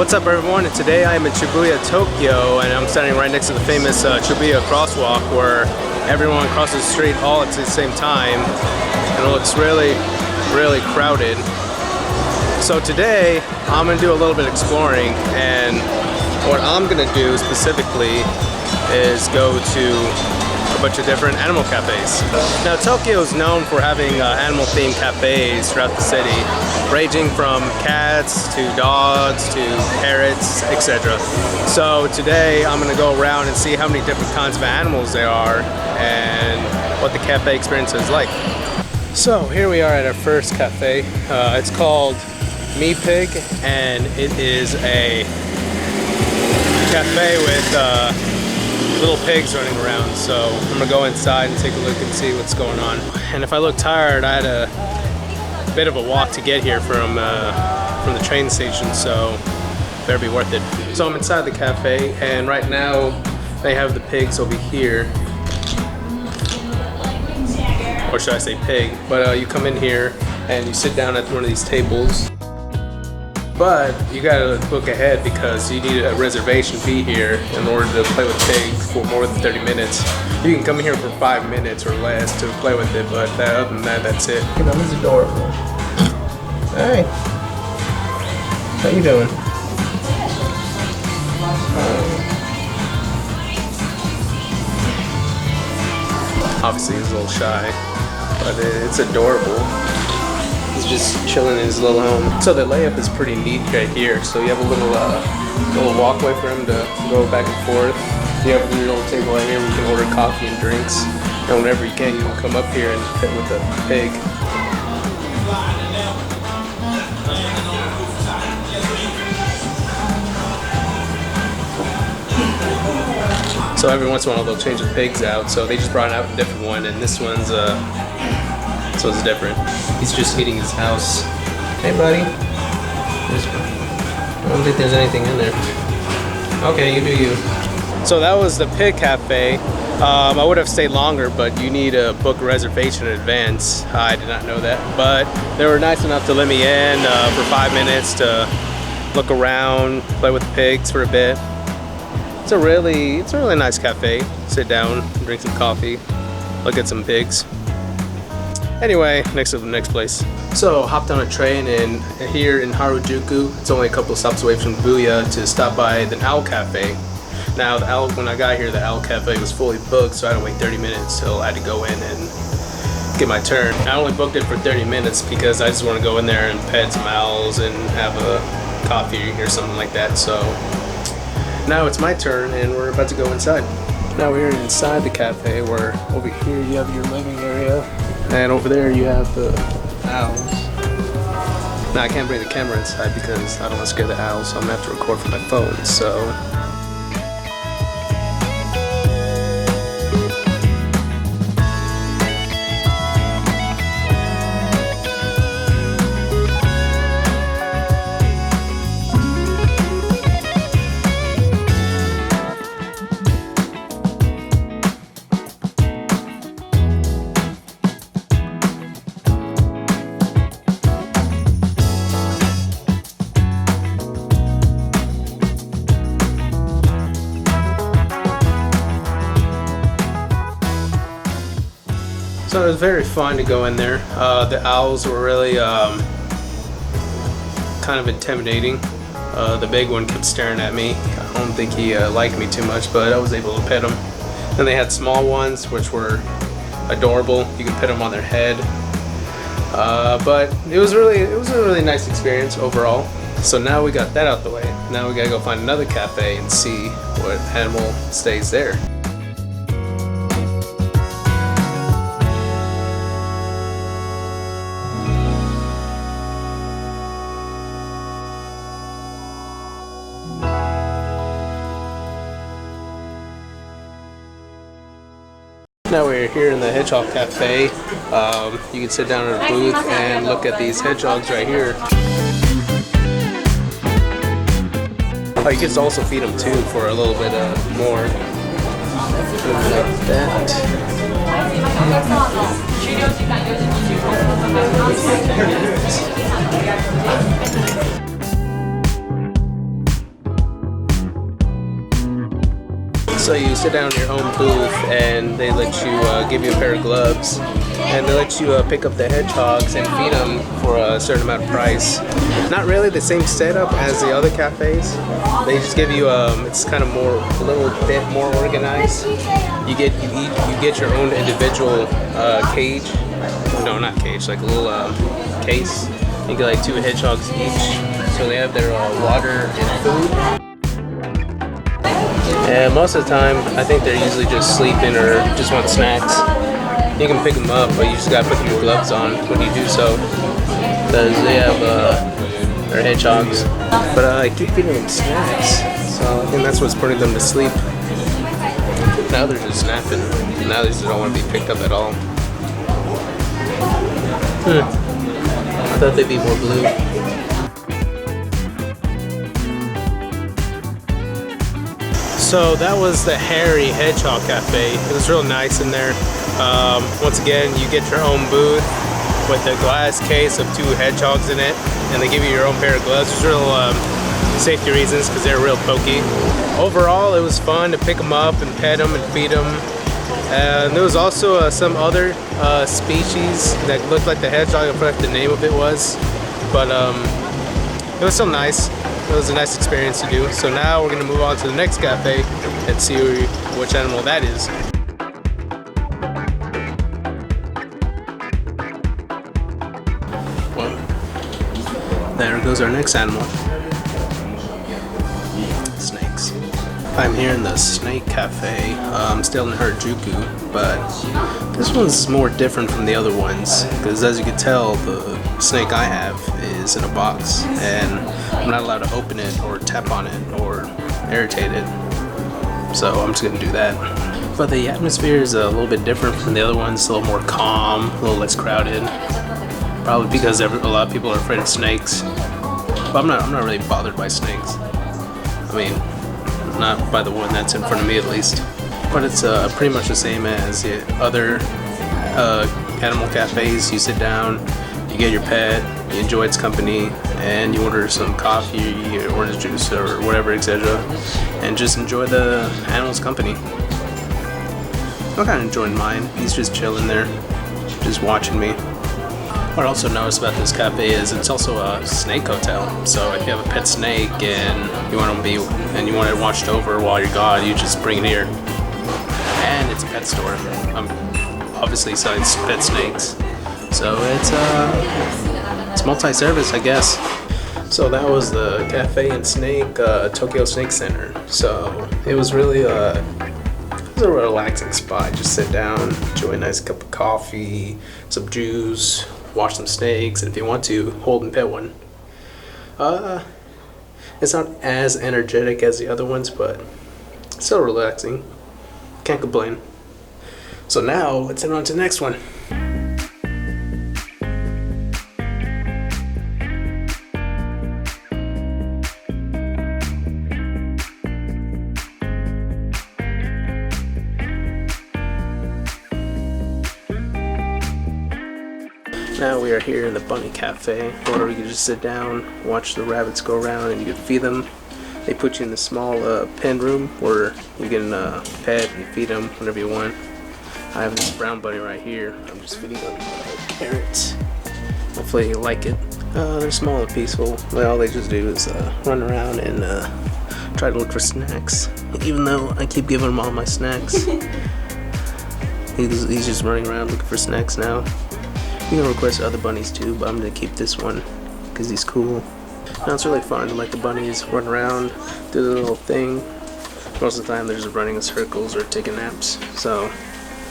What's up everyone, and today I am in Shibuya, Tokyo, and I'm standing right next to the famous Shibuya crosswalk where everyone crosses the street all at the same time, and it looks really crowded. So today I'm going to do a little bit of exploring, and what I'm going to do specifically is go to a bunch of different animal cafes. Now Tokyo is known for having animal themed cafes throughout the city, ranging from cats to dogs to parrots, etc. So today I'm going to go around and see how many different kinds of animals there are and what the cafe experience is like. So here we are at our first cafe. It's called Me Pig, and it is a cafe with little pigs running around. So I'm gonna go inside and take a look and see what's going on. And if I look tired, I had a bit of a walk to get here from the train station, so better be worth it. So I'm inside the cafe, and right now they have the pigs over here, or should I say pig, but you come in here and you sit down at one of these tables. But you gotta book ahead because you need a reservation fee here in order to play with pigs for more than 30 minutes. You can come in here for 5 minutes or less to play with it, but other than that, that's it. You know, he's adorable. Hey, how you doing? Obviously he's a little shy, but it's adorable. He's just chilling in his little home. So the layup is pretty neat right here. So you have a little walkway for him to go back and forth. You have a little table right here where you can order coffee and drinks. And whenever you can come up here and fit with the pig. So every once in a while they'll change the pigs out. So they just brought out a different one, and this one's different. He's just eating his house. Hey buddy. I don't think there's anything in there. Okay, you do you. So that was the pig cafe. I would have stayed longer, but you need to book a reservation in advance. I did not know that, but they were nice enough to let me in for 5 minutes to look around, play with the pigs for a bit. It's a really nice cafe. Sit down, drink some coffee, look at some pigs. Anyway, next to the next place. So hopped on a train and here in Harajuku, it's only a couple of stops away from Shibuya, to stop by the Owl Cafe. Now when I got here, the Owl Cafe was fully booked, so I had to wait 30 minutes till I had to go in and get my turn. I only booked it for 30 minutes because I just want to go in there and pet some owls and have a coffee or something like that. So now it's my turn and we're about to go inside. Now we're inside the cafe, where over here you have your living area. And over there you have the owls. Now I can't bring the camera inside because I don't want to scare the owls, so I'm going to have to record from my phone, So it was very fun to go in there. The owls were really kind of intimidating. The big one kept staring at me. I don't think he liked me too much, but I was able to pet him. Then they had small ones, which were adorable. You could pet them on their head. But it was a really nice experience overall. So now we got that out the way. Now we gotta go find another cafe and see what animal stays there. Now we're here in the Hedgehog Cafe. You can sit down at a booth and look at these hedgehogs right here. Oh, you can also feed them too for a little bit more. Like that. So you sit down in your own booth and they let you give you a pair of gloves, and they let you pick up the hedgehogs and feed them for a certain amount of price. Not really the same setup as the other cafes. They just give you it's kind of a little bit more organized. You get your own individual cage. No, not cage, like a little case. You get like 2 hedgehogs each. So they have their water and food. And most of the time, I think they're usually just sleeping or just want snacks. You can pick them up, but you just gotta put your gloves on when you do so, because they have their hedgehogs. But I keep feeding them snacks, so I think that's what's putting them to sleep. Now they're just napping. Now they just don't want to be picked up at all. I thought they'd be more blue. So that was the Hairy Hedgehog Cafe. It was real nice in there. Once again, you get your own booth with a glass case of 2 hedgehogs in it, and they give you your own pair of gloves. It's real safety reasons because they're real pokey. Overall, it was fun to pick them up and pet them and feed them. And there was also some other species that looked like the hedgehog. I forgot what the name of it was, but it was still nice. It was a nice experience to do. So now we're gonna move on to the next cafe and see which animal that is. Well, there goes our next animal. Snakes. I'm here in the Snake Cafe. I'm still in Harajuku, but this one's more different from the other ones because, as you can tell, the snake I have is in a box and I'm not allowed to open it or tap on it or irritate it, so I'm just gonna do that. But the atmosphere is a little bit different from the other ones. A little more calm, a little less crowded, probably because a lot of people are afraid of snakes, but I'm not really bothered by snakes. I mean, not by the one that's in front of me at least. But it's pretty much the same as the other animal cafes. You sit down, you get your pet, you enjoy its company, and you order some coffee or orange juice or whatever, etc. And just enjoy the animal's company. I'm kind of enjoying mine. He's just chilling there, just watching me. What I also noticed about this cafe is it's also a snake hotel. So if you have a pet snake and you want it watched over while you're gone, you just bring it here. And it's a pet store. Obviously, besides pet snakes. So it's multi-service, I guess. So that was the Cafe and Snake Tokyo Snake Center. So it was really a relaxing spot. Just sit down, enjoy a nice cup of coffee, some juice, watch some snakes, and if you want to, hold and pet one. It's not as energetic as the other ones, but still relaxing. Can't complain. So now let's head on to the next one. Now we are here in the Bunny Cafe, where you can just sit down, watch the rabbits go around, and you can feed them. They put you in the small pen room where you can pet and feed them whenever you want. I have this brown bunny right here. I'm just feeding them carrots. Hopefully you like it. They're small and peaceful. All they just do is run around and try to look for snacks. Even though I keep giving them all my snacks. He's just running around looking for snacks now. You can request other bunnies too, but I'm gonna keep this one because he's cool. Now it's really fun to let the bunnies run around, do the little thing. Most of the time they're just running in circles or taking naps, so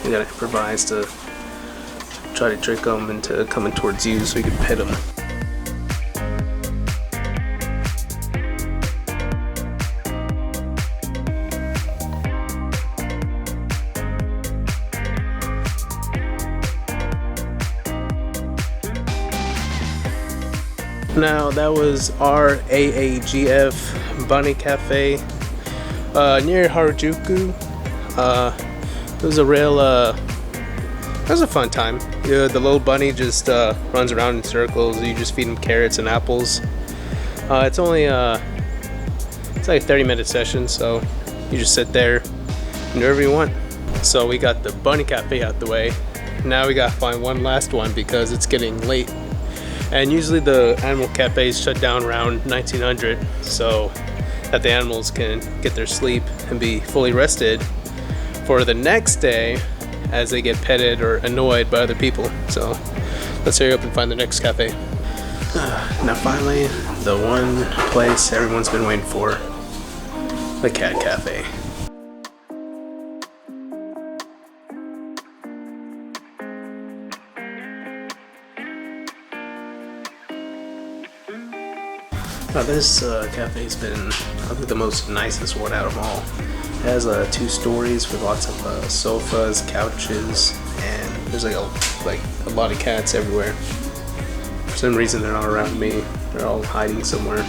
you gotta improvise to try to trick them into coming towards you so you can pet them. Now that was our AAGF Bunny Cafe near Harajuku. It was a real, it was a fun time. The little bunny just runs around in circles. You just feed him carrots and apples. It's only it's like a 30-minute session, so you just sit there, do whatever you want. So we got the bunny cafe out the way. Now we gotta find one last one because it's getting late. And usually the animal cafes shut down around 1900 so that the animals can get their sleep and be fully rested for the next day as they get petted or annoyed by other people. So let's hurry up and find the next cafe. Now finally, the one place everyone's been waiting for, the cat cafe. Now this cafe's been, I think, the most nicest one out of all. It has 2 stories with lots of sofas, couches, and there's like a lot of cats everywhere. For some reason they're not around me. They're all hiding somewhere.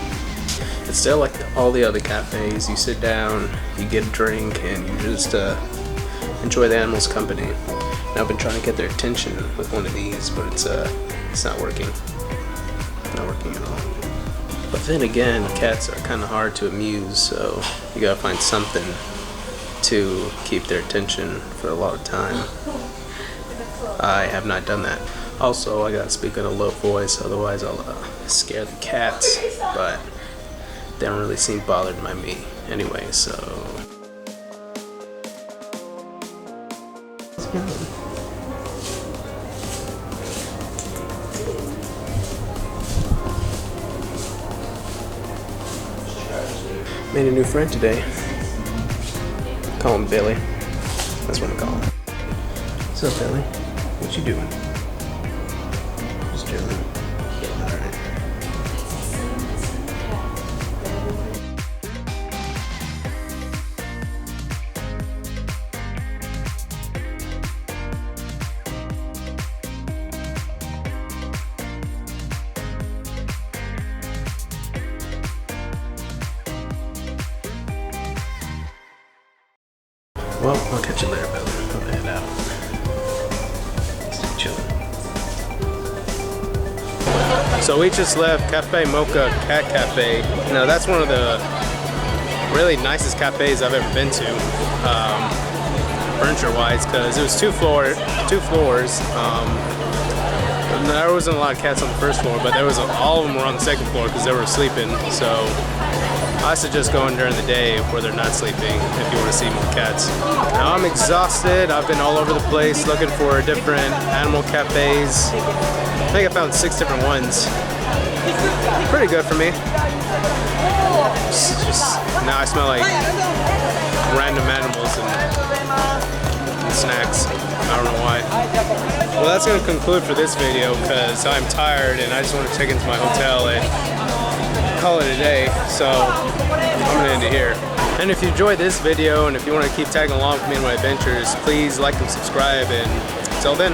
It's still like all the other cafes. You sit down, you get a drink, and you just enjoy the animals' company. And I've been trying to get their attention with one of these, but it's not working. Not working at all. But then again, cats are kind of hard to amuse, so you gotta find something to keep their attention for a lot of time. I have not done that. Also, I gotta speak in a low voice, otherwise I'll scare the cats, but they don't really seem bothered by me anyway, so. Let's go. Made a new friend today. Call him Billy. That's what I call him. What's up, Billy? What you doing? Just chilling. Alright. Well, I'll catch you later, Billy. I'll head out. Stay chilling. So we just left Cafe Mocha Cat Cafe. Now that's one of the really nicest cafes I've ever been to, furniture-wise, because it was two floors. There wasn't a lot of cats on the first floor, but there was all of them were on the second floor because they were sleeping. So I suggest going during the day where they're not sleeping if you want to see more cats. Now I'm exhausted. I've been all over the place looking for different animal cafes. I think I found 6 different ones. Pretty good for me. Just now I smell like random animals and snacks. I don't know why. Well, that's going to conclude for this video because I'm tired and I just want to check into my hotel and call it a day. So I'm going to end it here. And if you enjoyed this video and if you want to keep tagging along with me in my adventures, please like and subscribe, and until then.